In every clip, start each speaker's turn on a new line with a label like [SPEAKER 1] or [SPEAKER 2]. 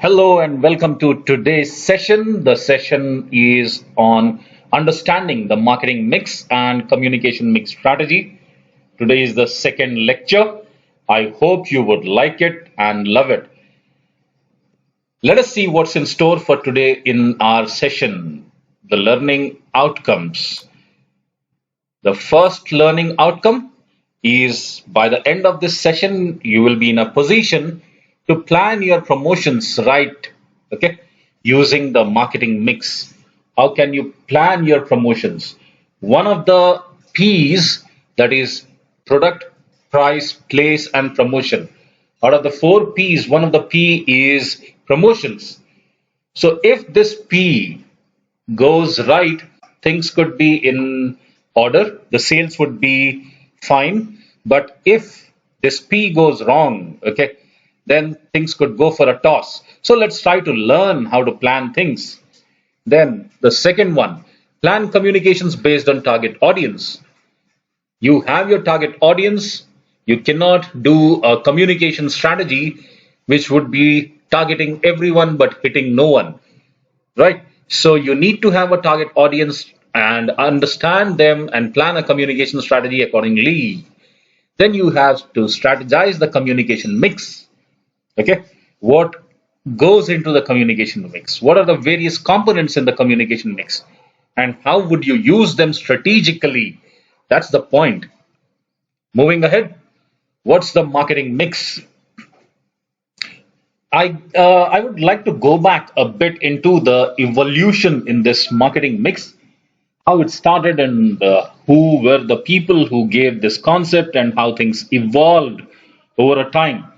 [SPEAKER 1] Hello and welcome to today's session. The session is on understanding the marketing mix and communication mix strategy. Today is the second lecture. I hope you would like it and love it. Let us see what's in store for today in our session. The learning outcomes. The first learning outcome is by the end of this session, you will be in a position to plan your promotions right, okay, using the marketing mix. How can you plan your promotions? One of the P's, that is product, price, place, and promotion. Out of the four P's, one of the P is promotions. So if this P goes right, things could be in order, the sales would be fine. But if this P goes wrong, okay, then things could go for a toss. So let's try to learn how to plan things. Then the second one, plan communications based on target audience. You have your target audience. You cannot do a communication strategy which would be targeting everyone but hitting no one, right? So you need to have a target audience and understand them and plan a communication strategy accordingly. Then you have to strategize the communication mix. Okay, what goes into the communication mix? What are the various components in the communication mix? And how would you use them strategically? That's the point. Moving ahead, what's the marketing mix? I would like to go back a bit into the evolution in this marketing mix, how it started and who were the people who gave this concept and how things evolved over a time.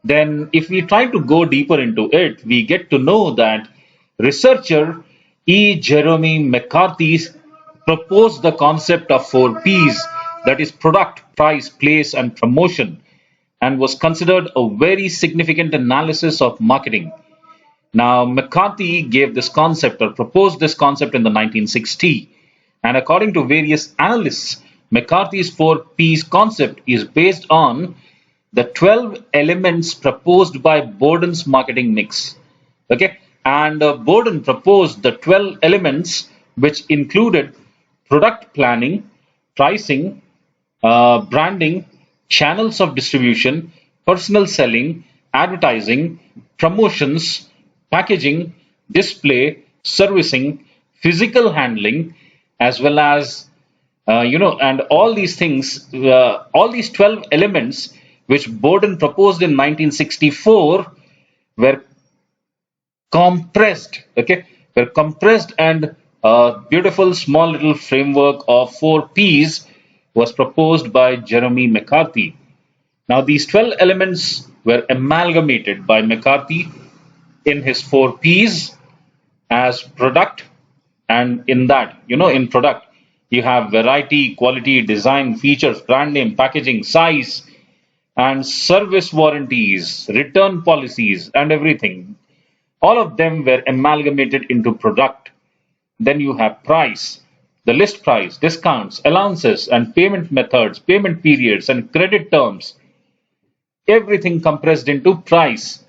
[SPEAKER 1] Then, if we try to go deeper into it, we get to know that researcher E. Jeremy McCarthy proposed the concept of four P's, that is product, price, place, and promotion, and was considered a very significant analysis of marketing. Now, McCarthy gave this concept or proposed this concept in the 1960s, and according to various analysts, McCarthy's four P's concept is based on the 12 elements proposed by Borden's marketing mix. Okay, and Borden proposed the 12 elements which included product planning, pricing, branding, channels of distribution, personal selling, advertising, promotions, packaging, display, servicing, physical handling, as well as and all these things, all these 12 elements which Borden proposed in 1964 were compressed, okay, were compressed, and a beautiful small little framework of four P's was proposed by Jeremy McCarthy. Now, these 12 elements were amalgamated by McCarthy in his four P's as product, and in that, in product, you have variety, quality, design, features, brand name, packaging, size, and service warranties, return policies, and everything. All of them were amalgamated into product. Then you have price, the list price, discounts, allowances, and payment methods, payment periods, and credit terms. Everything compressed into price.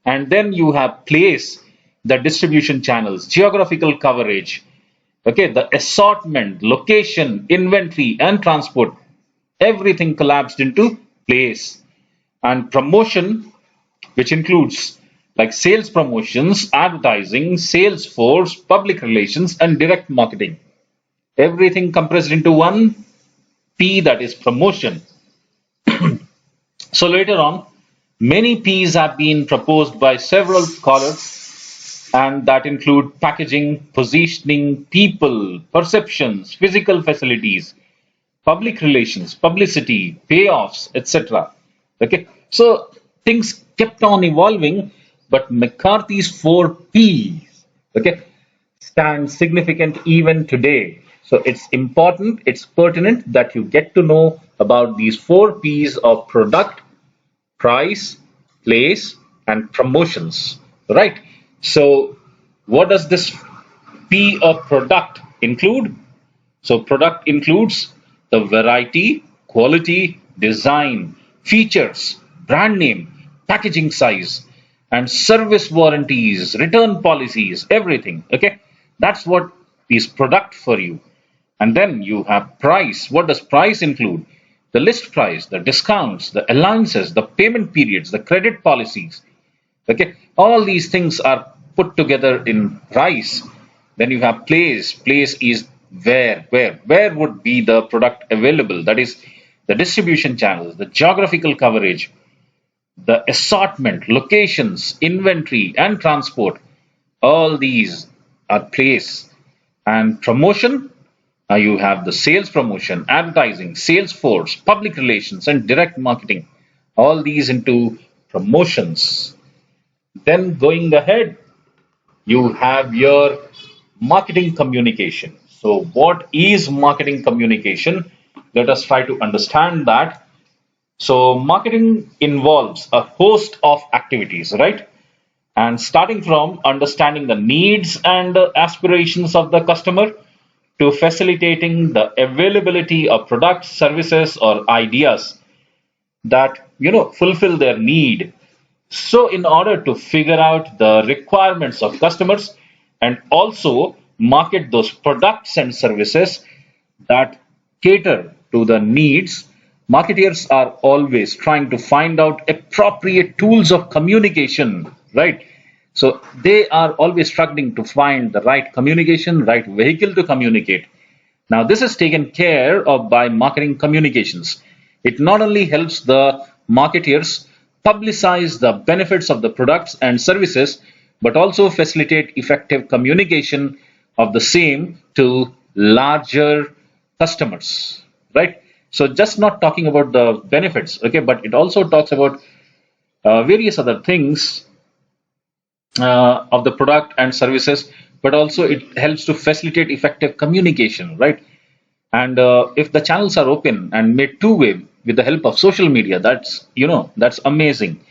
[SPEAKER 1] And then you have place, the distribution channels, geographical coverage, okay, the assortment, location, inventory, and transport. Everything collapsed into place. And promotion, which includes like sales promotions, advertising, sales force, public relations, and direct marketing. Everything compressed into one P, that is promotion. So later on, many P's have been proposed by several scholars, and that include packaging, positioning, people, perceptions, physical facilities, public relations, publicity, payoffs, etc. Okay, so things kept on evolving, but McCarthy's four P's, okay, stand significant even today. So it's important, it's pertinent that you get to know about these four P's of product, price, place, and promotions, right? So what does this P of product include? So product includes the variety, quality, design, features, brand name, packaging size, and service warranties, return policies, everything. Okay, that's what is product for you. And then you have price. What does price include? The list price, the discounts, the allowances, the payment periods, the credit policies. Okay, all these things are put together in price. Then you have place. Place is where would be the product available? That is the distribution channels, the geographical coverage, the assortment, locations, inventory, and transport. All these are place. And promotion, you have the sales promotion, advertising, sales force, public relations, and direct marketing. All these into promotions. Then going ahead, you have your marketing communication. So, what is marketing communication? Let us try to understand that. So, marketing involves a host of activities, right? And starting from understanding the needs and aspirations of the customer to facilitating the availability of products, services, or ideas that fulfill their need. So, in order to figure out the requirements of customers and also market those products and services that cater to the needs, marketers are always trying to find out appropriate tools of communication, right? So, they are always struggling to find the right communication, right vehicle to communicate. Now, this is taken care of by marketing communications. It not only helps the marketers publicize the benefits of the products and services, but also facilitate effective communication of the same to larger customers, right? So, just not talking about the benefits, okay, but it also talks about various other things of the product and services, but also it helps to facilitate effective communication, right? And if the channels are open and made two-way with the help of social media, that's amazing.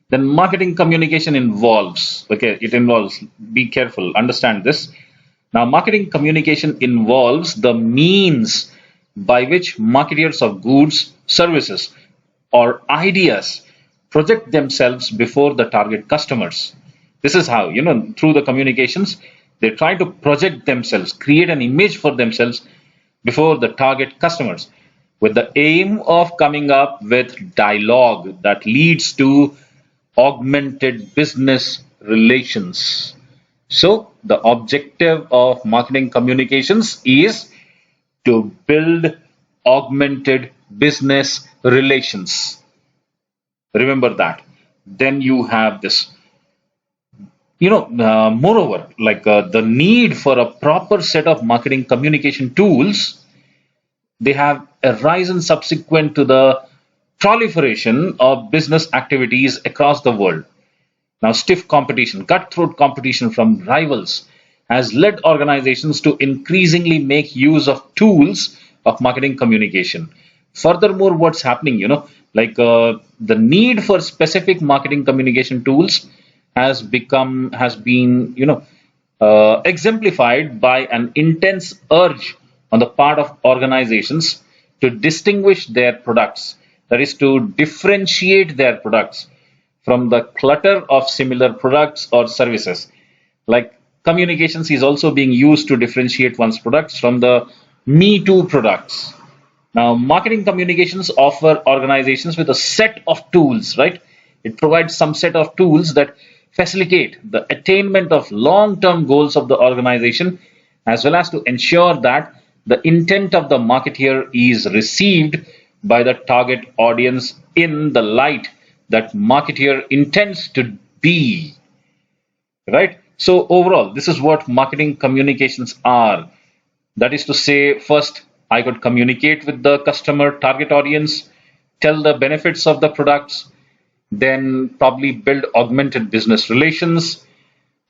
[SPEAKER 1] Then marketing communication involves, okay, it involves, be careful, understand this. Now, marketing communication involves the means by which marketers of goods, services, or ideas project themselves before the target customers. This is how, through the communications, they try to project themselves, create an image for themselves before the target customers with the aim of coming up with dialogue that leads to augmented business relations. So, the objective of marketing communications is to build augmented business relations. Remember that. Then you have this, moreover, like the need for a proper set of marketing communication tools, they have arisen subsequent to the proliferation of business activities across the world. Now, stiff competition, cutthroat competition from rivals has led organizations to increasingly make use of tools of marketing communication. Furthermore, what's happening, the need for specific marketing communication tools has been, exemplified by an intense urge on the part of organizations to distinguish their products, that is, to differentiate their products from the clutter of similar products or services. Like communications is also being used to differentiate one's products from the Me Too products. Now, marketing communications offer organizations with a set of tools, right? It provides some set of tools that facilitate the attainment of long term goals of the organization, as well as to ensure that the intent of the marketer is received by the target audience in the light that marketer intends to be, right? So overall, this is what marketing communications are. That is to say, first, I could communicate with the customer target audience, tell the benefits of the products, then probably build augmented business relations.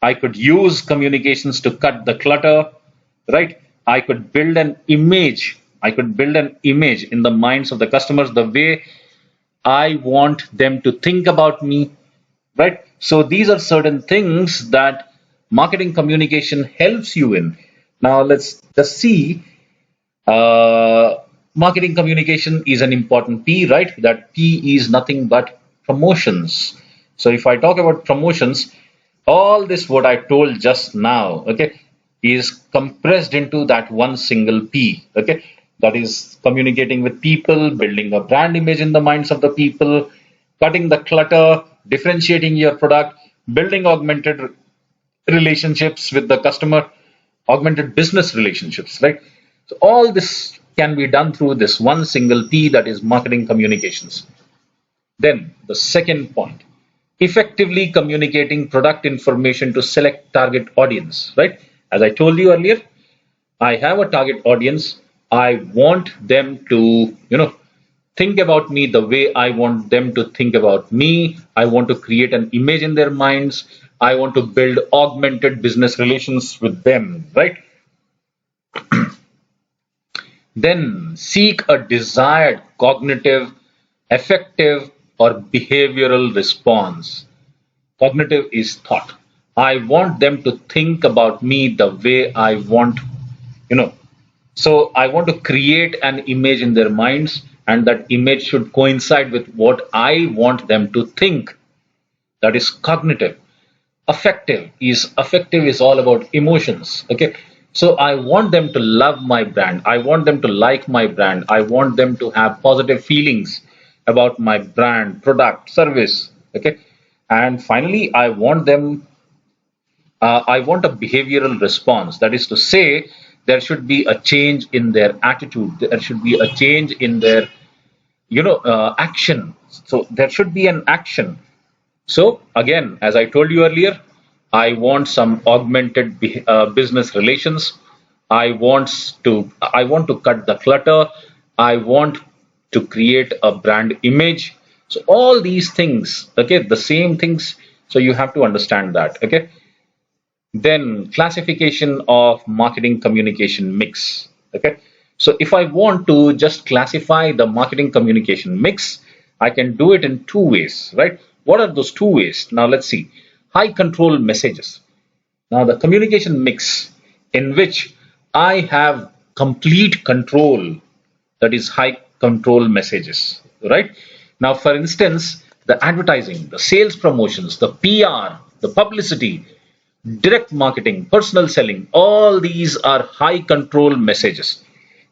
[SPEAKER 1] I could use communications to cut the clutter, right? I could build an image. I could build an image in the minds of the customers the way I want them to think about me, right? So these are certain things that marketing communication helps you in. Now let's just see. Marketing communication is an important P, right? That P is nothing but promotions. So if I talk about promotions, all this what I told just now, okay, is compressed into that one single P, okay, that is communicating with people, building a brand image in the minds of the people, cutting the clutter, differentiating your product, building augmented relationships with the customer, augmented business relationships, right? So all this can be done through this one single P, that is marketing communications. Then the second point, effectively communicating product information to select target audience, right? As I told you earlier, I have a target audience. I want them to, think about me the way I want them to think about me. I want to create an image in their minds. I want to build augmented business relations with them, right? Then seek a desired cognitive, affective, or behavioral response. Cognitive is thought. I want them to think about me the way I want, you know. So I want to create an image in their minds, and that image should coincide with what I want them to think. That is cognitive. Affective is all about emotions. Okay. So I want them to love my brand. I want them to like my brand. I want them to have positive feelings about my brand, product, service. Okay. And finally, I want a behavioral response. That is to say, there should be a change in their attitude. There should be a change in their, action. So there should be an action. So again, as I told you earlier, I want some augmented business relations. I want to cut the clutter. I want to create a brand image. So all these things, okay, the same things. So you have to understand that, okay. Then classification of marketing communication mix. Okay. So if I want to just classify the marketing communication mix, I can do it in two ways, right? What are those two ways? Now let's see. High control messages. Now the communication mix in which I have complete control, that is high control messages, right? Now, for instance, the advertising, the sales promotions, the PR, the publicity, direct marketing, personal selling, all these are high control messages.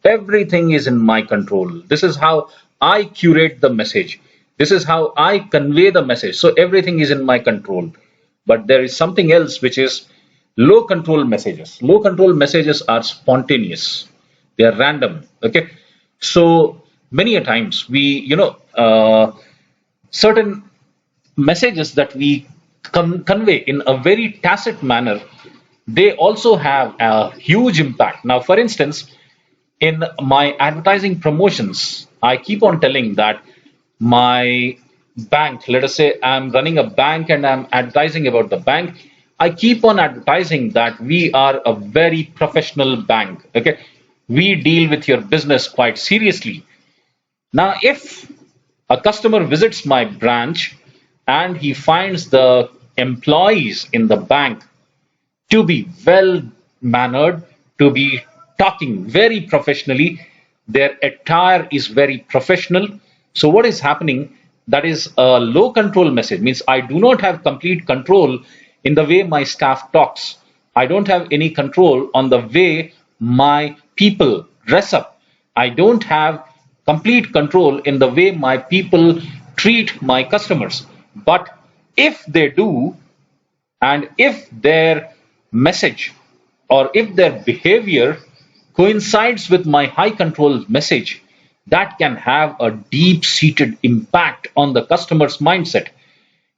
[SPEAKER 1] Everything is in my control. This is how I curate the message. This is how I convey the message. So everything is in my control. But there is something else which is low control messages. Low control messages are spontaneous. They are random. Okay. So many a times certain messages that we convey in a very tacit manner, they also have a huge impact. Now, for instance, in my advertising promotions, I keep on telling that my bank, let us say I'm running a bank and I'm advertising about the bank. I keep on advertising that we are a very professional bank. Okay. We deal with your business quite seriously. Now, if a customer visits my branch and he finds the employees in the bank to be well mannered, to be talking very professionally, their attire is very professional. So, what is happening? That is a low control message, means I do not have complete control in the way my staff talks. I don't have any control on the way my people dress up. I don't have complete control in the way my people treat my customers. But if they do, and if their message or if their behavior coincides with my high control message, that can have a deep seated impact on the customer's mindset.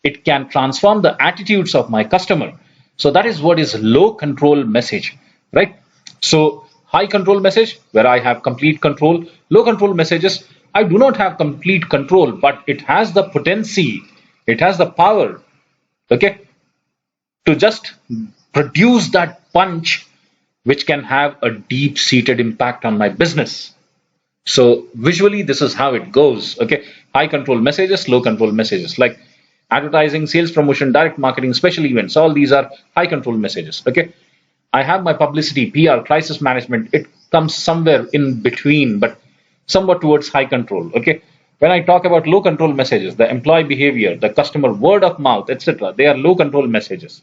[SPEAKER 1] It can transform the attitudes of my customer. So that is what is low control message, right? So high control message where I have complete control. Low control messages, I do not have complete control, but it has the potency, it has the power, okay, to just produce that punch which can have a deep seated impact on my business. So visually, this is how it goes. Okay, high control messages, low control messages, like advertising, sales promotion, direct marketing, special events. All these are high control messages. Okay, I have my publicity, PR, crisis management. It comes somewhere in between, but somewhat towards high control. Okay, When I talk about low control messages, the employee behavior, the customer word of mouth, etc., they are low control messages.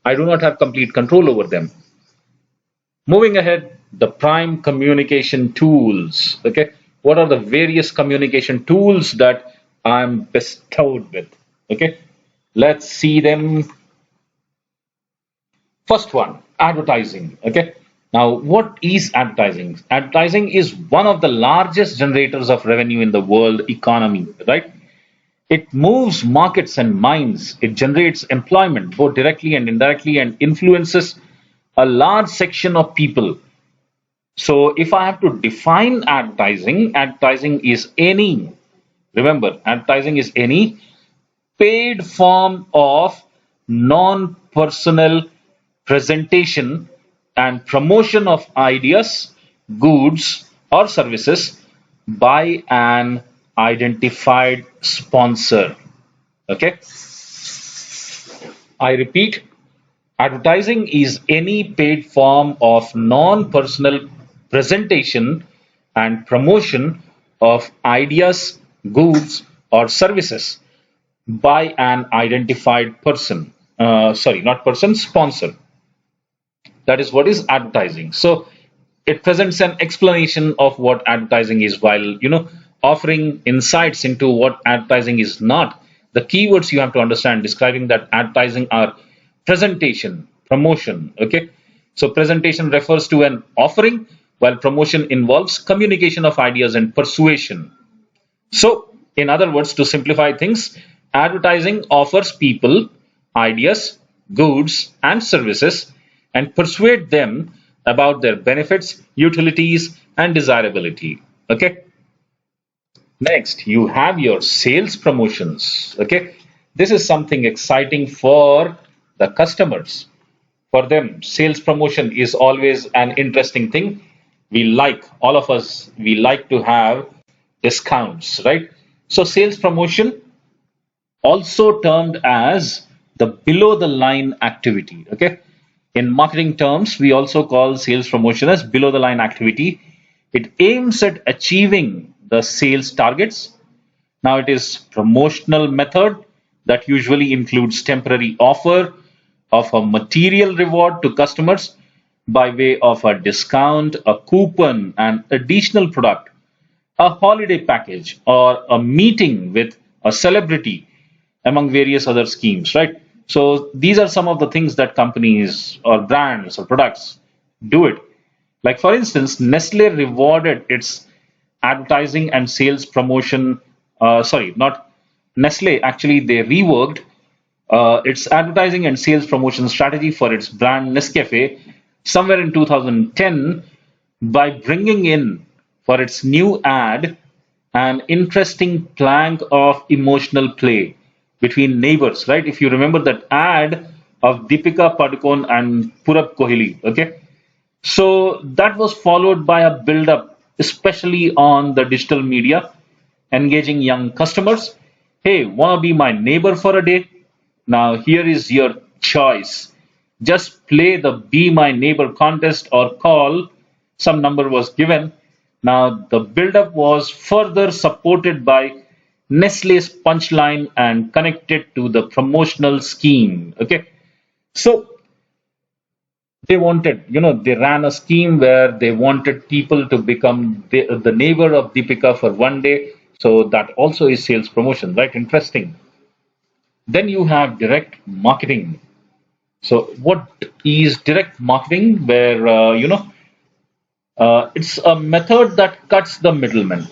[SPEAKER 1] I do not have complete control over them. Moving ahead, the prime communication tools. Okay, what are the various communication tools that I'm bestowed with? Okay, let's see them. First one, advertising. Okay, now what is advertising? Advertising is one of the largest generators of revenue in the world economy, right? It moves markets and minds. It generates employment both directly and indirectly and influences a large section of people. So, if I have to define advertising, advertising is any, remember, advertising is any paid form of non personal presentation and promotion of ideas, goods, or services by an identified sponsor. Okay, I repeat, advertising is any paid form of non personal presentation and promotion of ideas, goods, or services by an identified person. Sorry, not person, sponsor. That is what is advertising. So it presents an explanation of what advertising is while offering insights into what advertising is not. The keywords you have to understand describing that advertising are presentation, promotion. Okay, so presentation refers to an offering while promotion involves communication of ideas and persuasion. So, in other words, to simplify things, advertising offers people ideas, goods, and services and persuade them about their benefits, utilities, and desirability. Okay. Next, you have your sales promotions. Okay. This is something exciting for the customers. For them, sales promotion is always an interesting thing. All of us, we like to have discounts, right? So, sales promotion, also termed as the below the line activity. Okay. In marketing terms, we also call sales promotion as below the line activity. It aims at achieving the sales targets. Now, it is promotional method that usually includes temporary offer of a material reward to customers by way of a discount, a coupon, an additional product, a holiday package, or a meeting with a celebrity, among various other schemes, right? So these are some of the things that companies or brands or products do it. Like, for instance, Nestle rewarded its advertising and sales promotion. Sorry, not Nestle. Actually, they reworked its advertising and sales promotion strategy for its brand Nescafe somewhere in 2010 by bringing in for its new ad an interesting plank of emotional play between neighbors, right? If you remember that ad of Deepika Padukone and Purab Kohli, okay? So that was followed by a build up, especially on the digital media, engaging young customers. Hey, wanna be my neighbor for a day? Now, here is your choice. Just play the Be My Neighbor contest or call. Some number was given. Now, the build up was further supported by Nestle's punchline and connected to the promotional scheme. Okay. So, they ran a scheme where they wanted people to become the neighbor of Deepika for one day. So, that also is sales promotion, right? Interesting. Then you have direct marketing. So, what is direct marketing? Where, it's a method that cuts the middleman.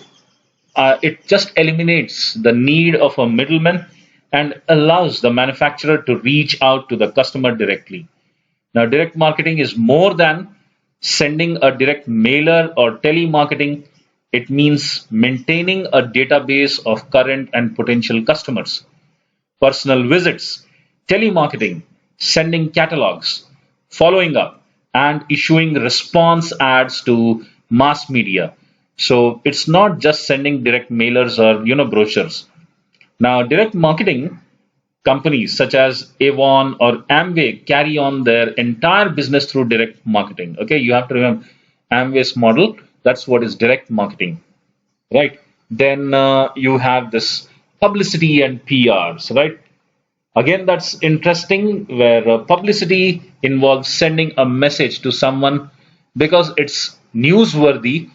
[SPEAKER 1] It just eliminates the need of a middleman and allows the manufacturer to reach out to the customer directly. Now, direct marketing is more than sending a direct mailer or telemarketing. It means maintaining a database of current and potential customers, personal visits, telemarketing, sending catalogs, following up, and issuing response ads to mass media. So it's not just sending direct mailers or brochures. Now, direct marketing companies such as Avon or Amway carry on their entire business through direct marketing. Okay, you have to remember Amway's model. That's what is direct marketing, right? Then you have this publicity and PRs, right? Again, that's interesting, where publicity involves sending a message to someone because it's newsworthy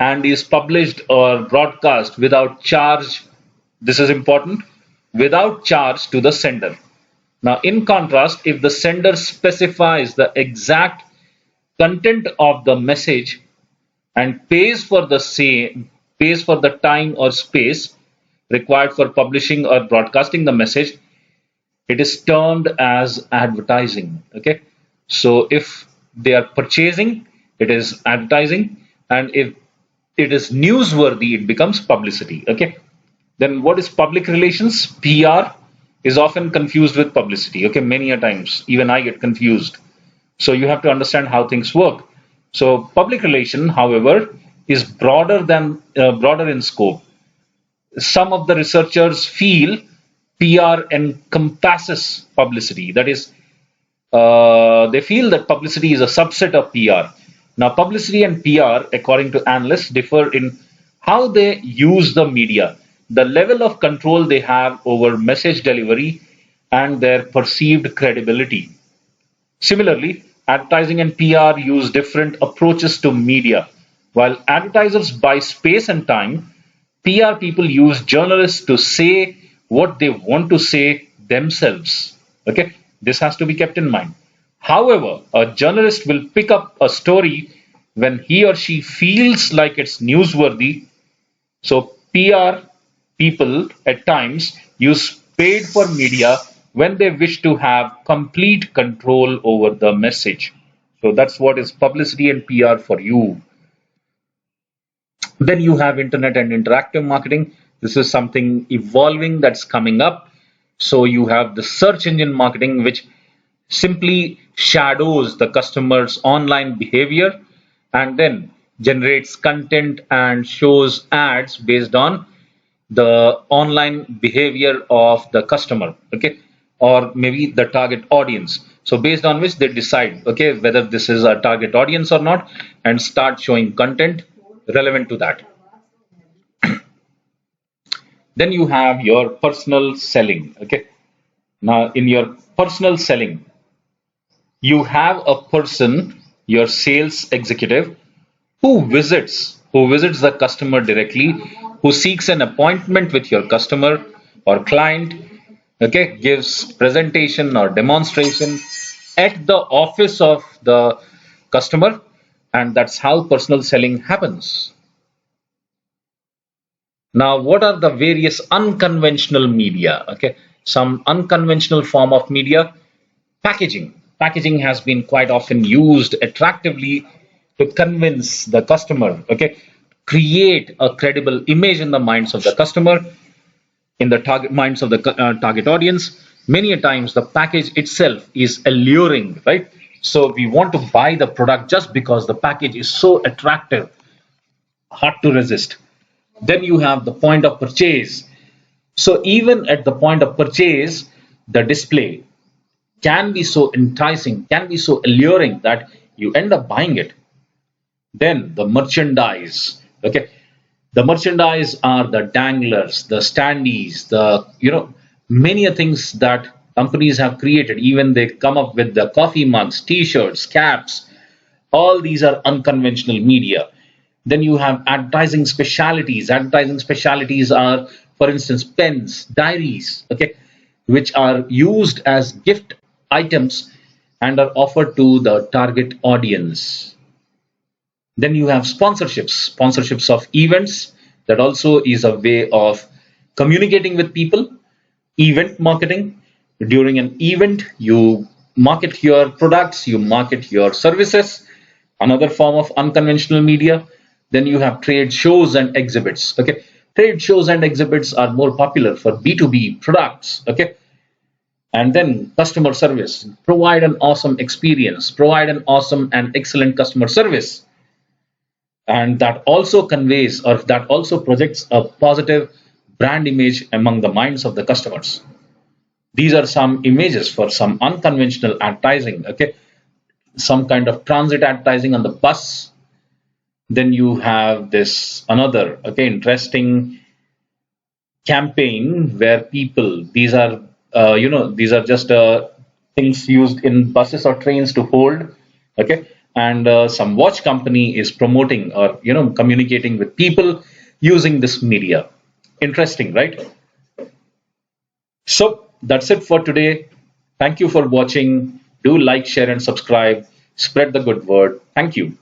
[SPEAKER 1] and is published or broadcast without charge. This is important, without charge to the sender. Now, in contrast, if the sender specifies the exact content of the message and pays for the time or space required for publishing or broadcasting the message, it is termed as advertising. Okay, so if they are purchasing, it is advertising, and if it is newsworthy, it becomes publicity. Okay, then what is public relations? PR is often confused with publicity. Okay, many a times even I get confused, so you have to understand how things work. So public relation, however, is broader in scope. Some of the researchers feel PR encompasses publicity. That is, they feel that publicity is a subset of PR. Now, publicity and PR, according to analysts, differ in how they use the media, the level of control they have over message delivery, and their perceived credibility. Similarly, advertising and PR use different approaches to media. While advertisers buy space and time, PR people use journalists to say what they want to say themselves. Okay, this has to be kept in mind. However, a journalist will pick up a story when he or she feels like it's newsworthy. So, PR people at times use paid for media when they wish to have complete control over the message. So, that's what is publicity and PR for you. Then you have internet and interactive marketing. This is something evolving that's coming up. So you have the search engine marketing, which simply shadows the customer's online behavior and then generates content and shows ads based on the online behavior of the customer. Okay, or maybe the target audience. So based on which they decide, okay, whether this is a target audience or not, and start showing content relevant to that. Then you have your personal selling. Okay, now in your personal selling, you have a person, your sales executive, who visits the customer directly, who seeks an appointment with your customer or client. Okay, gives presentation or demonstration at the office of the customer, and that's how personal selling happens. Now, what are the various unconventional media? Okay, some unconventional form of media. Packaging. Packaging has been quite often used attractively to convince the customer. Okay, create a credible image in the minds of the customer, in the target minds of the target audience. Many a times, the package itself is alluring, right? So we want to buy the product just because the package is so attractive, hard to resist. Then you have the point of purchase. So even at the point of purchase, the display can be so enticing, can be so alluring that you end up buying it. Then the merchandise. Okay, the merchandise are the danglers, the standees, the many a things that companies have created. Even they come up with the coffee mugs, T-shirts, caps. All these are unconventional media. Then you have advertising specialities. Advertising specialities are, for instance, pens, diaries, okay, which are used as gift items and are offered to the target audience. Then you have sponsorships of events. That also is a way of communicating with people. Event marketing. During an event, you market your products, you market your services. Another form of unconventional media. Then you have trade shows and exhibits. Okay, trade shows and exhibits are more popular for B2B products. Okay, and then customer service. Provide an awesome experience. Provide an awesome and excellent customer service, and that also conveys or that also projects a positive brand image among the minds of the customers. These are some images for some unconventional advertising. Okay, some kind of transit advertising on the bus, Then you have this another, okay, interesting campaign where people, these are, these are just things used in buses or trains to hold, okay, and some watch company is promoting or, communicating with people using this media. Interesting, right? So that's it for today. Thank you for watching. Do like, share, and subscribe. Spread the good word. Thank you.